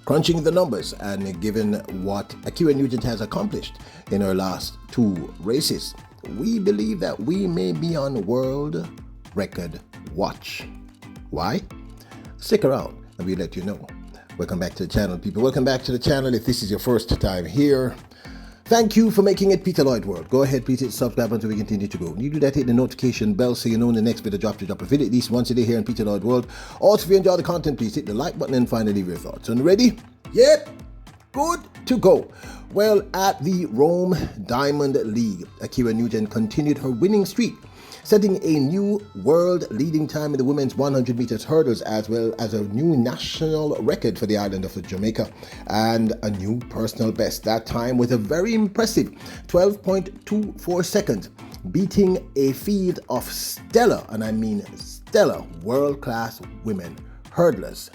Crunching the numbers and given what Ackera Nugent has accomplished in her last 2 races, we believe that we may be on world record watch. Why? Stick around and we'll let you know. Welcome back to the channel, people. Welcome back to the channel. If this is your first time here, thank you for making it Peter Lloyd World. Go ahead, please hit subscribe until we continue to go. When you do that, hit the notification bell so you know when the next video drops. To drop a video at least once a day here in Peter Lloyd World. Also, if you enjoy the content, please hit the like button and finally leave your thoughts. And ready? Yep. Good to go. Well, at the Rome Diamond League, Ackera Nugent continued her winning streak, setting a new world leading time in the women's 100 meters hurdles, as well as a new national record for the island of Jamaica and a new personal best. That time was a very impressive 12.24 seconds, beating a field of stellar, and I mean stellar, world-class women hurdlers.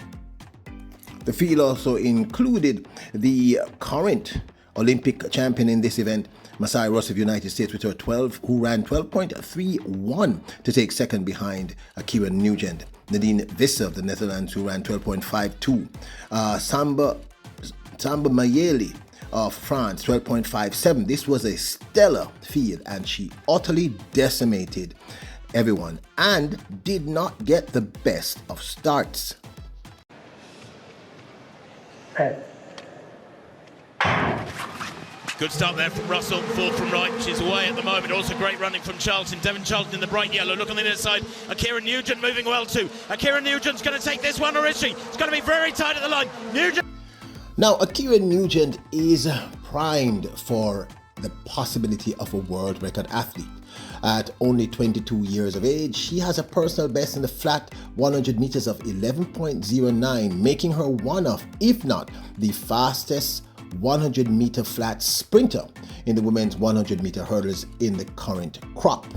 The field also included the current Olympic champion in this event, Masai Ross of the United States, with her 12, who ran 12.31 to take second behind Ackera Nugent. Nadine Visser of the Netherlands, who ran 12.52. Samba Mayeli of France, 12.57. This was a stellar field, and she utterly decimated everyone and did not get the best of starts. Good start there from Russell, fourth from right. She's away at the moment. Also great running from Charlton. Devon Charlton in the bright yellow. Look on the other side. Ackera Nugent moving well too. Ackera Nugent's going to take this one, or is she? It's going to be very tight at the line. Nugent. Now, Ackera Nugent is primed for the possibility of a world record athlete. At only 22 years of age, she has a personal best in the flat 100 meters of 11.09, making her one of, if not the fastest 100 meter flat sprinter in the women's 100 meter hurdles in the current crop.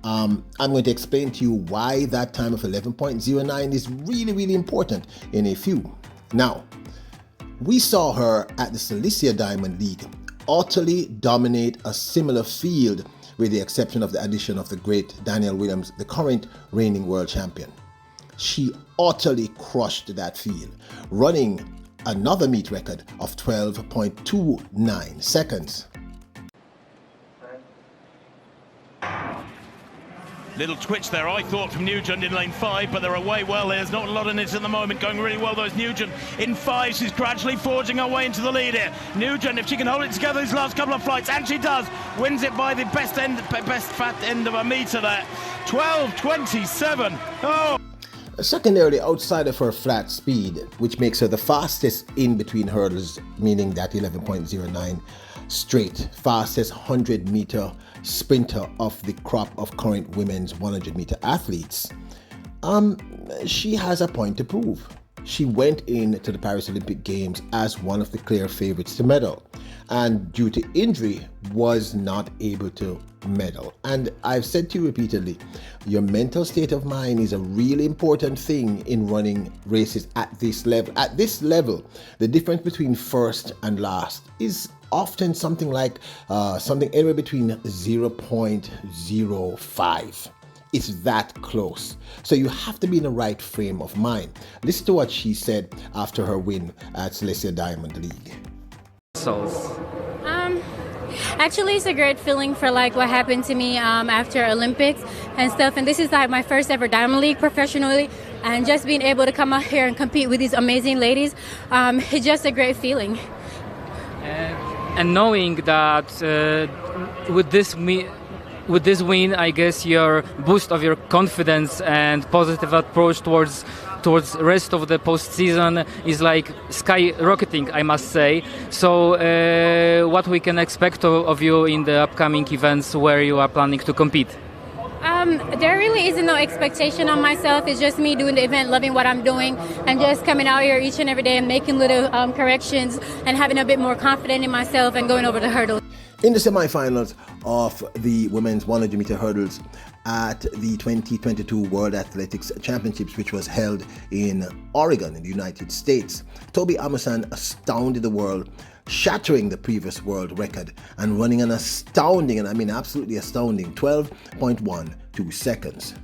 I'm going to explain to you why that time of 11.09 is really important in a few. Now, we saw her at the Cilicia Diamond League utterly dominate a similar field, with the exception of the addition of the great Danielle Williams, the current reigning world champion. She utterly crushed that field, running another meet record of 12.29 seconds. Little twitch there, I thought, from Nugent in lane 5, but they're away well. There's not a lot in it at the moment. Going really well, though, is Nugent in 5. She's gradually forging her way into the lead here. Nugent, if she can hold it together these last couple of flights, and she does, wins it by the best fat end of a meter there. 12.27. Oh! Secondarily, outside of her flat speed, which makes her the fastest in between hurdles, meaning that 11.09 straight, fastest 100 meter sprinter of the crop of current women's 100 meter athletes, she has a point to prove. She went into the Paris Olympic Games as one of the clear favorites to medal, and due to injury was not able to medal. And I've said to you repeatedly, your mental state of mind is a really important thing in running races at this level. At this level, the difference between first and last is often something like something anywhere between 0.05. It's that close. So you have to be in the right frame of mind. Listen to what she said after her win at Cilicia Diamond League. Actually, it's a great feeling for like what happened to me after Olympics and stuff. And this is like my first ever Diamond League professionally. And just being able to come out here and compete with these amazing ladies, it's just a great feeling. And knowing that with this win, I guess your boost of your confidence and positive approach towards rest of the postseason is like skyrocketing, I must say. So what we can expect of you in the upcoming events where you are planning to compete? There really isn't no expectation on myself. It's just me doing the event, loving what I'm doing, and just coming out here each and every day and making little corrections and having a bit more confidence in myself and going over the hurdles. In the semifinals of the women's 100 meter hurdles at the 2022 World Athletics Championships, which was held in Oregon in the United States, Toby Amerson astounded the world, shattering the previous world record and running an astounding, and I mean absolutely astounding, 12.12 seconds.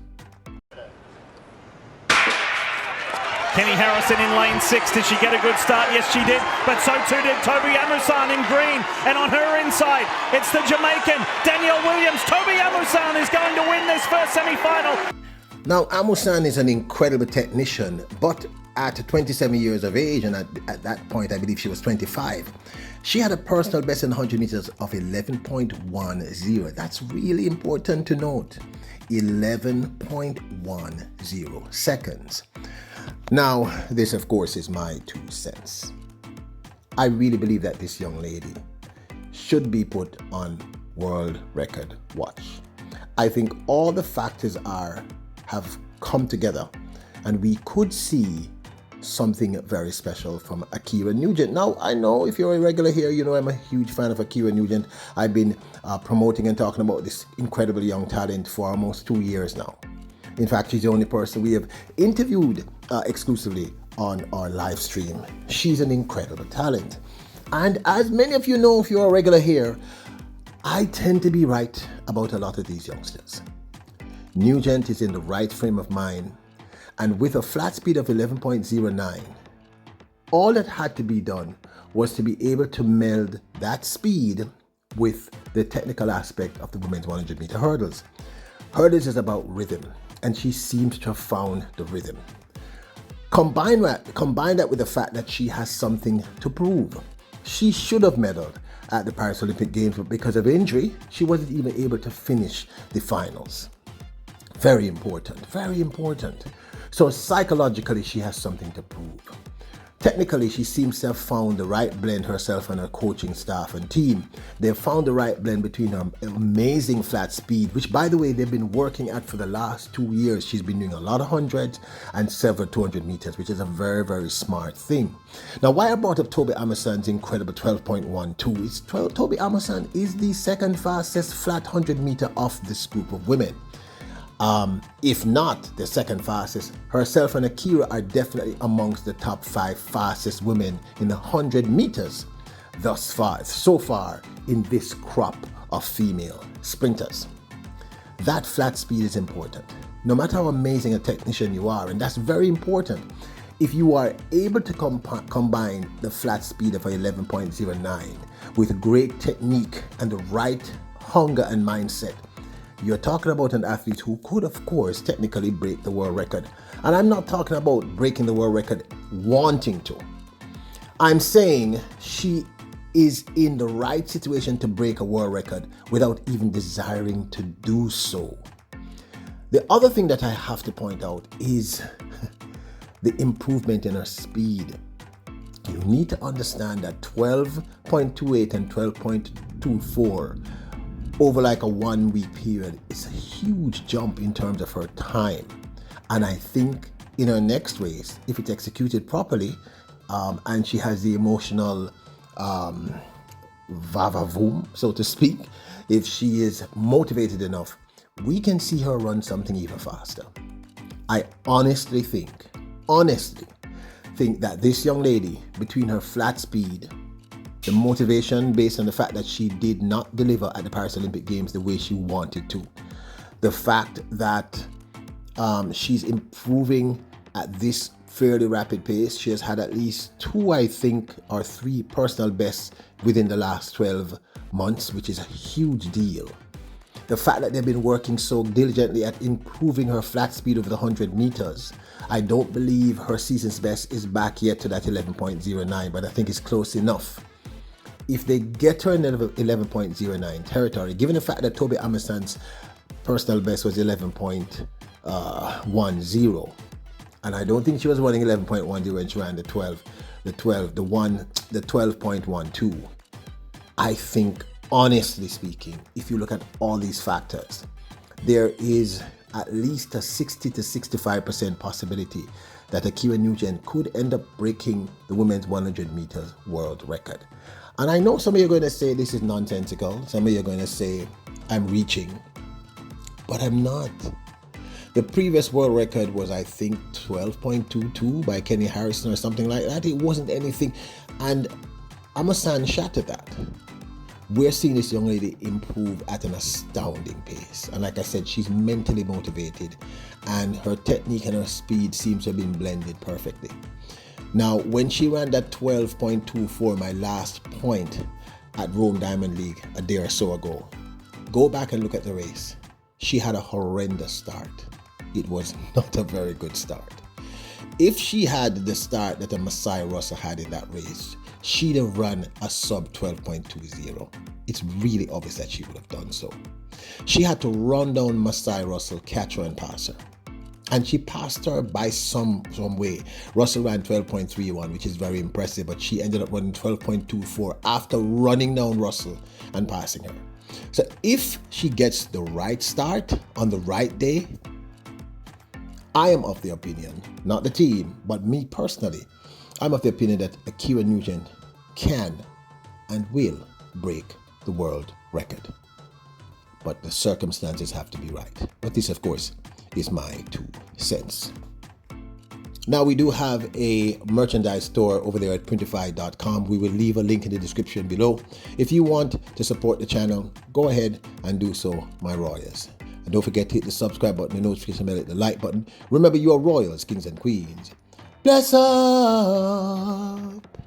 Kenny Harrison in lane 6. Did she get a good start? Yes, she did. But so too did Toby Amusan in green. And on her inside, it's the Jamaican, Danielle Williams. Toby Amusan is going to win this first semi-final. Now, Amusan is an incredible technician, but at 27 years of age, and at that point, I believe she was 25, she had a personal best in 100 meters of 11.10. That's really important to note. 11.10 seconds. Now, this, of course, is my 2 cents. I really believe that this young lady should be put on world record watch. I think all the factors have come together, and we could see something very special from Ackera Nugent. Now, I know if you're a regular here, you know I'm a huge fan of Ackera Nugent. I've been promoting and talking about this incredible young talent for almost 2 years now. In fact, she's the only person we have interviewed exclusively on our live stream. She's an incredible talent. And as many of you know, if you're a regular here, I tend to be right about a lot of these youngsters. Nugent is in the right frame of mind, and with a flat speed of 11.09, all that had to be done was to be able to meld that speed with the technical aspect of the women's 100 meter hurdles. Hurdles is about rhythm, and she seems to have found the rhythm. Combine that with the fact that she has something to prove. She should have medaled at the Paris Olympic Games, but because of injury, she wasn't even able to finish the finals. Very important, very important. So psychologically, she has something to prove. Technically, she seems to have found the right blend, herself and her coaching staff and team. They've found the right blend between her amazing flat speed, which, by the way, they've been working at for the last 2 years. She's been doing a lot of hundreds and several 200 meters, which is a very, very smart thing. Now, why I brought up Toby Amusan's incredible 12.12 is Toby Amusan is the second fastest flat 100 meter of this group of women. If not the second fastest, herself and Ackera are definitely amongst the top 5 fastest women in the 100 meters so far in this crop of female sprinters. That flat speed is important. No matter how amazing a technician you are, and that's very important, if you are able to combine the flat speed of 11.09 with great technique and the right hunger and mindset, you're talking about an athlete who could, of course, technically break the world record. And I'm not talking about breaking the world record wanting to. I'm saying she is in the right situation to break a world record without even desiring to do so. The other thing that I have to point out is the improvement in her speed. You need to understand that 12.28 and 12.24 over like a 1 week period is a huge jump in terms of her time. And I think in her next race, if it's executed properly, and she has the emotional va-va-voom, so to speak, if she is motivated enough, we can see her run something even faster. I honestly think that this young lady, between her flat speed, the motivation based on the fact that she did not deliver at the Paris Olympic Games the way she wanted to, the fact that she's improving at this fairly rapid pace. She has had at least 2, I think, or 3 personal bests within the last 12 months, which is a huge deal. The fact that they've been working so diligently at improving her flat speed over the 100 meters. I don't believe her season's best is back yet to that 11.09, but I think it's close enough. If they get her in 11.09 territory, given the fact that Toby Amusan's personal best was 11.10, and I don't think she was running 11.10 when she ran the 12.12. I think, honestly speaking, if you look at all these factors, there is at least a 60 to 65% possibility that Ackera Nugent could end up breaking the women's 100 meters world record. And I know some of you are going to say this is nonsensical. Some of you are going to say I'm reaching, but I'm not. The previous world record was, I think, 12.22 by Kenny Harrison or something like that. It wasn't anything. And Amusan shattered that. We're seeing this young lady improve at an astounding pace. And like I said, she's mentally motivated and her technique and her speed seems to have been blended perfectly. Now, when she ran that 12.24, my last point at Rome Diamond League a day or so ago, go back and look at the race. She had a horrendous start. It was not a very good start. If she had the start that a Masai Russell had in that race, she'd have run a sub 12.20. It's really obvious that she would have done so. She had to run down Masai Russell, catch her and pass her. And she passed her by some way. Russell ran 12.31, which is very impressive, but she ended up running 12.24 after running down Russell and passing her. So if she gets the right start on the right day, I am of the opinion, not the team, but me personally, I'm of the opinion that Ackera Nugent can and will break the world record. But the circumstances have to be right. But this, of course, is my 2 cents. Now, we do have a merchandise store over there at printify.com. We will leave a link in the description below. If you want to support the channel, go ahead and do so, my royals. And don't forget to hit the subscribe button, the notification bell, hit the like button. Remember, you are royals, kings and queens. Bless up!